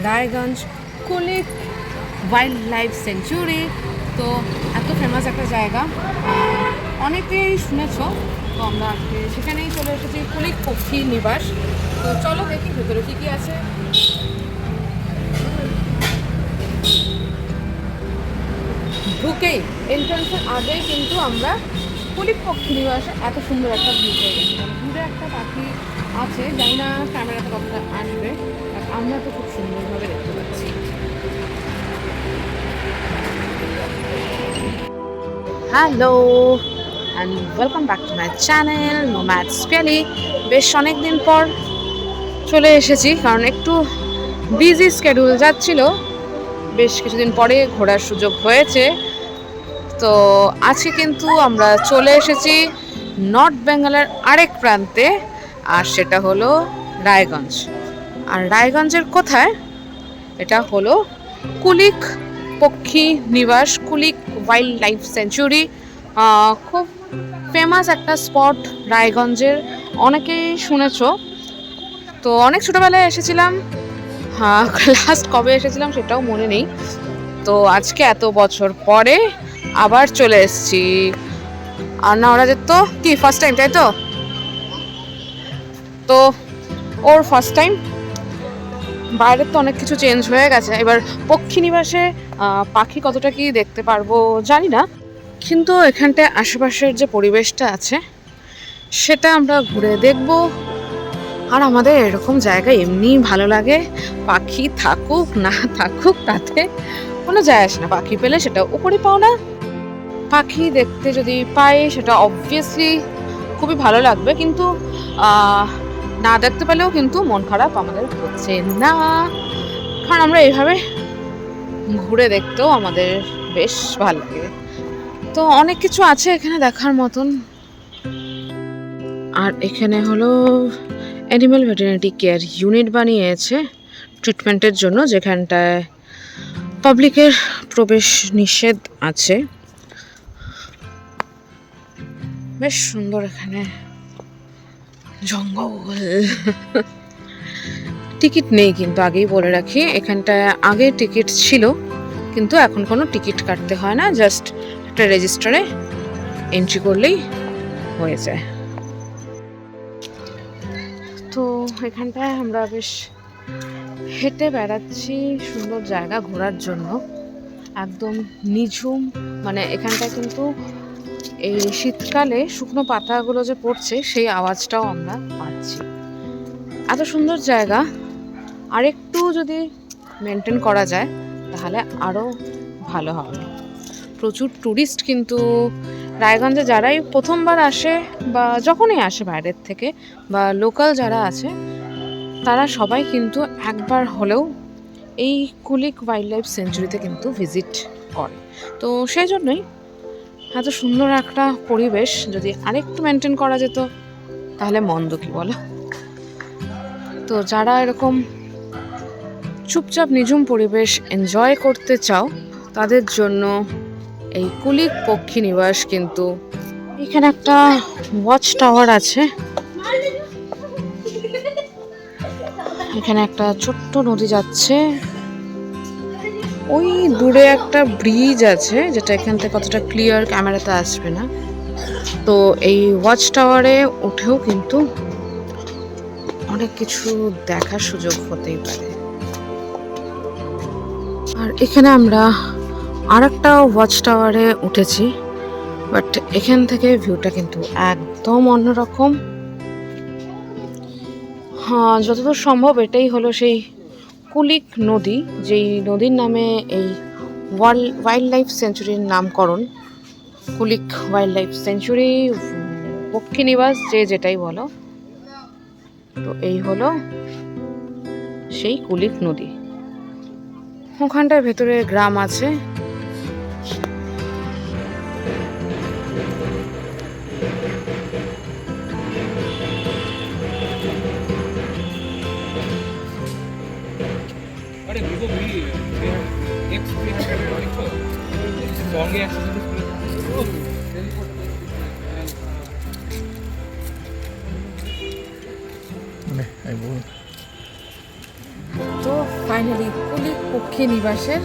Raiganj Kulik wild life century. তো এত famous একটা জায়গা, অনেকেই শুনেছ। তো আমরা আজকে সেখানেই চলে এসেছি, কুলিক পক্ষী নিবাস। তো চলো দেখি ভেতরে কী কী আছে। ঢুকেই এন্ট্রান্সের আগেই কিন্তু আমরা কুলিক পক্ষী নিবাসে এত সুন্দর একটা ভিউ পেয়ে গেছিলাম। দূরে একটা পাখি আছে, জানি না ক্যামেরাতে কতটা আসবে, আমরা তো খুব সুন্দরভাবে দেখতে পাচ্ছি। Hello and welcome back to my channel nomads Piyali. বেশ অনেক দিন পর চলে এসেছি, কারণ একটু বিজি স্কেডিউল যাচ্ছিল। বেশ কিছুদিন পরে ঘোরার সুযোগ হয়েছে। তো আজকে কিন্তু আমরা চলে এসেছি নর্থ বেঙ্গলের আরেক প্রান্তে, আর সেটা হলো রায়গঞ্জ। আর রায়গঞ্জের কোথায়? এটা হলো কুলিক পক্ষী নিবাস, কুলিক ওয়াইল্ড লাইফ সেঞ্চুরি। খুব ফেমাস একটা স্পট রায়গঞ্জের, অনেকেই শুনেছ। তো অনেক ছোটোবেলায় এসেছিলাম, লাস্ট কবে এসেছিলাম সেটাও মনে নেই। তো আজকে এত বছর পরে আবার চলে এসেছি। আর না ওরা যেত কি ফার্স্ট টাইম, তাই তো? তো ওর ফার্স্ট টাইম। বাইরের তো অনেক কিছু চেঞ্জ হয়ে গেছে। এবার পক্ষী নিবাসে পাখি কতটা কি দেখতে পারবো জানি না, কিন্তু এখানটায় আশেপাশের যে পরিবেশটা আছে সেটা আমরা ঘুরে দেখব। আর আমাদের এরকম জায়গা এমনিই ভালো লাগে, পাখি থাকুক না থাকুক তাতে কোনো যায় আসে না। পাখি পেলে সেটা উপরে পাও না, পাখি দেখতে যদি পাই সেটা অবভিয়াসলি খুবই ভালো লাগবে, কিন্তু না দেখতে পেলেও কিন্তু মন খারাপ আমাদের হচ্ছে না, কারণ আমরা এইভাবে ঘুরে দেখতেও আমাদের বেশ ভালো লাগে। তো অনেক কিছু আছে এখানে দেখার মতন। আর এখানে হলো অ্যানিম্যাল ভেটেরিনারি কেয়ার ইউনিট বানিয়েছে ট্রিটমেন্টের জন্য, যেখানটায় পাবলিকের প্রবেশ নিষেধ আছে। বেশ সুন্দর এখানে জঙ্গল। টিকিট নেই কিন্তু, আগেই বলে রাখি। এখানটায় আগে টিকিট ছিল, কিন্তু এখন কোনো টিকিট কাটতে হয় না, জাস্ট একটা রেজিস্টারে এন্ট্রি করলেই হয়ে যায়। তো এখানটায় আমরা বেশ হেঁটে বেড়াচ্ছি, সুন্দর জায়গা ঘোরার জন্য, একদম নিঝুম। মানে এখানটায় কিন্তু এই শীতকালে শুকনো পাতাগুলো যে পড়ছে সেই আওয়াজটাও আমরা পাচ্ছি। এত সুন্দর জায়গা, আরেকটু যদি মেনটেন করা যায় তাহলে আরও ভালো হবে। প্রচুর ট্যুরিস্ট কিন্তু রায়গঞ্জে যারাই প্রথমবার আসে বা যখনই আসে বাইরের থেকে, বা লোকাল যারা আছে, তারা সবাই কিন্তু একবার হলেও এই কুলিক ওয়াইল্ড লাইফ সেঞ্চুরিতে কিন্তু ভিজিট করে। তো সেই জন্যই এত সুন্দর একটা পরিবেশ যদি আরেকটু মেনটেন করা যেত তাহলে মন্দ কি বলো? তো যারা এরকম চুপচাপ নিঝুম পরিবেশ এনজয় করতে চাও তাদের জন্য এই কুলিক পক্ষী নিবাস। কিন্তু এখানে একটা ওয়াচ টাওয়ার আছে, এখানে একটা ছোট্ট নদী যাচ্ছে, ওই দূরে একটা ব্রিজ আছে যেটা এখান থেকে কতটা ক্লিয়ার ক্যামেরাতে আসবে না। তো এই ওয়াচ টাওয়ারে উঠেও কিন্তু অনেক কিছু দেখার সুযোগ হতেই পারে। আর এখানে আমরা আর একটা ওয়াচ টাওয়ারে উঠেছি, বাট এখান থেকে ভিউটা কিন্তু একদম অন্যরকম। হ্যাঁ, যতদূর সম্ভব এটাই হলো সেই কুলিক নদী, যেই নদীর নামে এই ওয়াইল্ড লাইফ সেঞ্চুরির নামকরণ। কুলিক ওয়াইল্ড লাইফ সেঞ্চুরি, পক্ষী নিবাস, যে যেটাই বলো। তো এই হলো সেই কুলিক নদী। ওখানটায় ভেতরে গ্রাম আছে। তো ফাইনালি কুলিক পক্ষী নিবাসের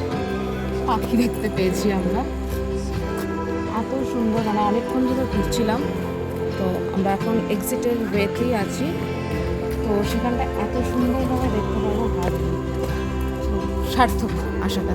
পাখি দেখতে পেয়েছি আমরা। এত সুন্দর, মানে অনেকক্ষণ ধরে ঘুরছিলাম। তো আমরা এখন এক্সিটের ওয়েতেই আছি। তো সেখানটা এত সুন্দরভাবে দেখতে পাবো ভাবি, সার্থক আশাটা।